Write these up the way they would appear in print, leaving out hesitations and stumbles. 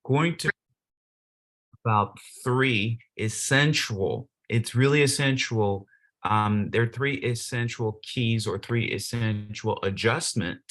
going to about three essential, it's really essential. There are three essential keys or three essential adjustment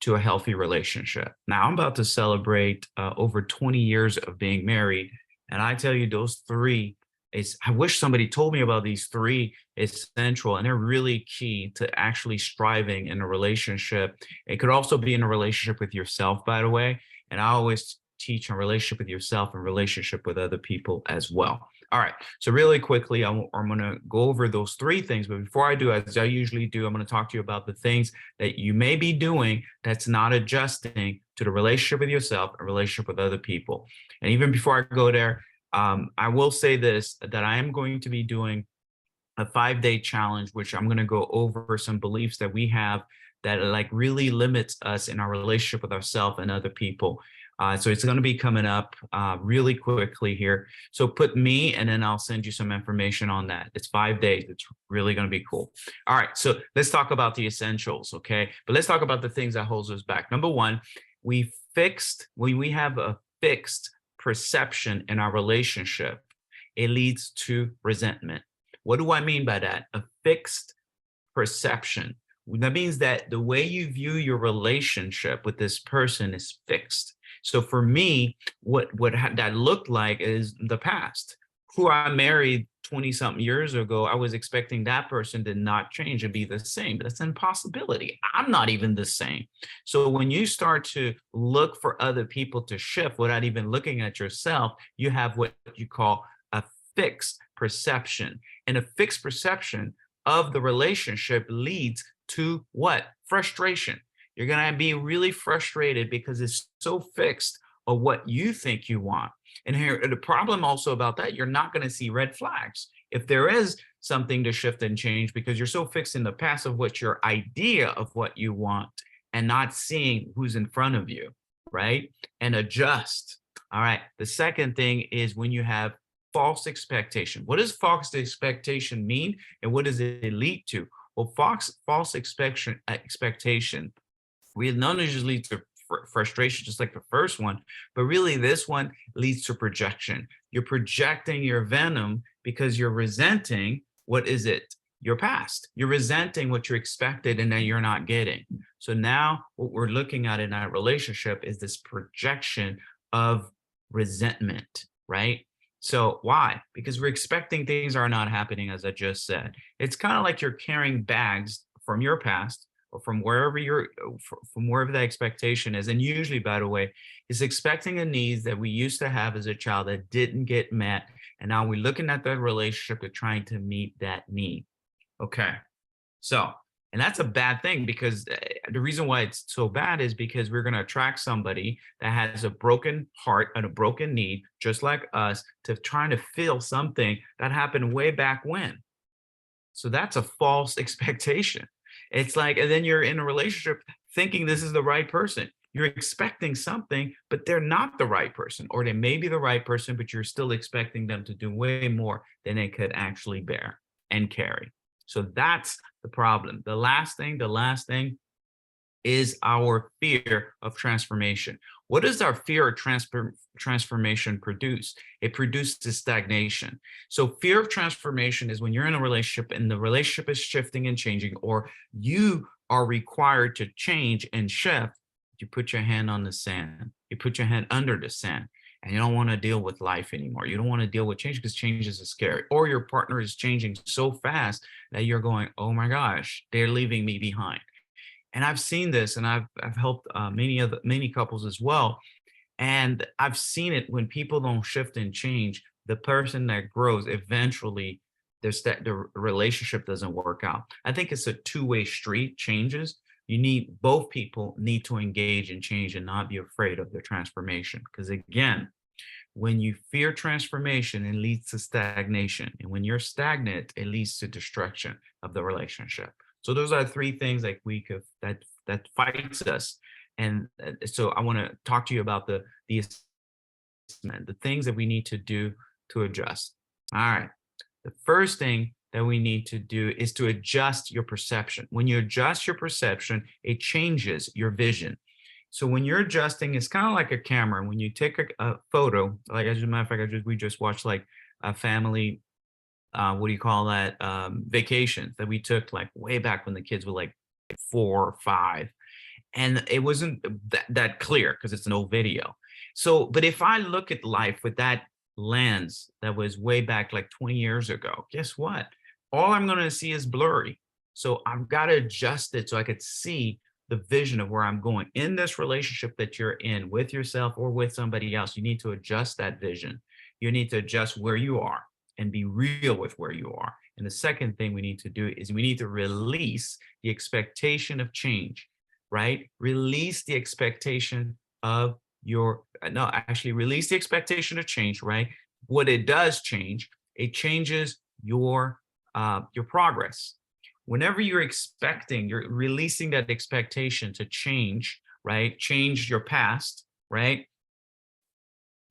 to a healthy relationship. Now, I'm about to celebrate over 20 years of being married. And I tell you, those three is, I wish somebody told me about these three essential, and they're really key to actually striving in a relationship. It could also be in a relationship with yourself, by the way. And I always teach on relationship with yourself and relationship with other people as well. All right. So really quickly, I'm going to go over those three things. But before I do, as I usually do, I'm going to talk to you about the things that you may be doing that's not adjusting to the relationship with yourself and relationship with other people. And even before I go there, I will say this, that I am going to be doing a 5-day challenge, which I'm going to go over some beliefs that we have that like really limits us in our relationship with ourselves and other people. So it's going to be coming up really quickly here. So put me, and then I'll send you some information on that. It's 5 days. It's really going to be cool. All right. So let's talk about the essentials. Okay. But let's talk about the things that holds us back. Number one, when we have a fixed perception in our relationship, it leads to resentment. What do I mean by that? A fixed perception. That means that the way you view your relationship with this person is fixed. So for me, what that looked like is the past. Who I married 20 something years ago, I was expecting that person to not change and be the same. That's an impossibility. I'm not even the same. So when you start to look for other people to shift without even looking at yourself, you have what you call a fixed perception. And a fixed perception of the relationship leads to what? Frustration. You're going to be really frustrated because it's so fixed of what you think you want. And here, the problem also about that, you're not going to see red flags. If there is something to shift and change, because you're so fixed in the past of what your idea of what you want and not seeing who's in front of you, right? And adjust. All right. The second thing is when you have false expectation. What does false expectation mean? And what does it lead to? Well, false expectation we none usually leads to frustration, just like the first one, but really this one leads to projection. You're projecting your venom because you're resenting, what is it? Your past. You're resenting what you expected and that you're not getting. So now what we're looking at in that relationship is this projection of resentment, right? So why? Because we're expecting things are not happening, as I just said. It's kind of like you're carrying bags from your past or from wherever the expectation is. And usually, by the way, is expecting a needs that we used to have as a child that didn't get met. And now we're looking at that relationship and trying to meet that need. Okay. So, and that's a bad thing, because the reason why it's so bad is because we're going to attract somebody that has a broken heart and a broken need, just like us, to trying to fill something that happened way back when. So that's a false expectation. It's like, and then you're in a relationship thinking this is the right person. You're expecting something, but they're not the right person, or they may be the right person, but you're still expecting them to do way more than they could actually bear and carry. So that's the problem. The last thing is our fear of transformation. What does our fear of transformation produce? It produces stagnation. So fear of transformation is when you're in a relationship and the relationship is shifting and changing, or you are required to change and shift. You put your hand on the sand. You put your hand under the sand, and you don't want to deal with life anymore. You don't want to deal with change because change is scary. Or your partner is changing so fast that you're going, oh my gosh, they're leaving me behind. And I've seen this, and I've helped many couples as well. And I've seen it when people don't shift and change, the person that grows eventually, the relationship doesn't work out. I think it's a two-way street. Changes. Both people need to engage and change and not be afraid of the transformation. Because again, when you fear transformation, it leads to stagnation. And when you're stagnant, it leads to destruction of the relationship. So those are three things like that fights us. And so I want to talk to you about the things that we need to do to adjust. All right. The first thing that we need to do is to adjust your perception. When you adjust your perception, it changes your vision. So when you're adjusting, it's kind of like a camera. When you take a photo, like as a matter of fact, we just watched like a family, what do you call that? Vacations that we took like way back when the kids were like 4 or 5, and it wasn't that clear because it's an old video. So, but if I look at life with that lens that was way back like 20 years ago, guess what? All I'm going to see is blurry. So I've got to adjust it so I could see the vision of where I'm going in this relationship that you're in with yourself or with somebody else. You need to adjust that vision. You need to adjust where you are and be real with where you are. And the second thing we need to do is we need to release the expectation of change, right? Release the expectation of your, no, actually release the expectation of change, right? What it does change, it changes your progress. Whenever you're expecting, you're releasing that expectation to change, right? Change your past, right?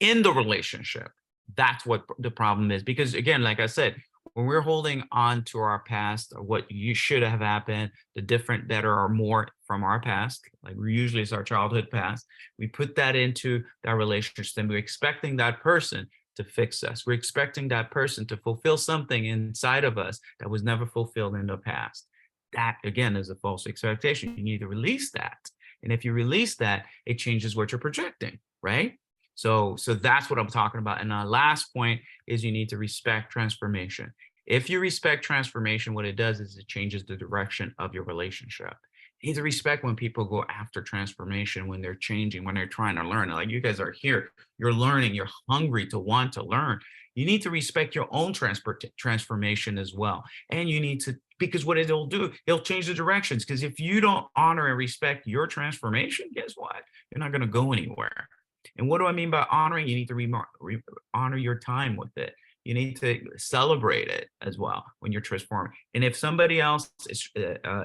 In the relationship. That's what the problem is. Because again, like I said, when we're holding on to our past or what you should have happened, the different that are more from our past, like usually it's our childhood past, we put that into that relationship and we're expecting that person to fix us. We're expecting that person to fulfill something inside of us that was never fulfilled in the past. That again is a false expectation. You need to release that. And if you release that, it changes what you're projecting, right? So that's what I'm talking about. And the last point is you need to respect transformation. If you respect transformation, what it does is it changes the direction of your relationship. You need to respect when people go after transformation, when they're changing, when they're trying to learn. Like you guys are here, you're learning, you're hungry to want to learn. You need to respect your own transformation as well. And you need to, because what it'll do, it'll change the directions. Because if you don't honor and respect your transformation, guess what? You're not going to go anywhere. And what do I mean by honoring? You need to honor your time with it. You need to celebrate it as well when you're transforming. And if somebody else is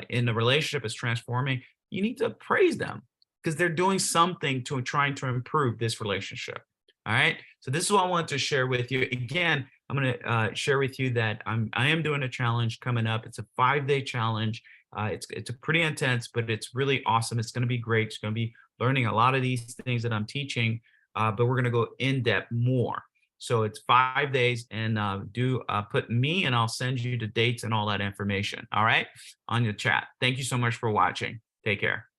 in the relationship is transforming, you need to praise them because they're doing something to trying to improve this relationship. All right. So this is what I want to share with you. Again, I'm going to share with you that I am doing a challenge coming up. It's a 5-day challenge. It's a pretty intense, but it's really awesome. It's going to be great. It's going to be learning a lot of these things that I'm teaching, but we're going to go in depth more. So it's 5 days, and do put me, and I'll send you the dates and all that information. All right, on your chat. Thank you so much for watching. Take care.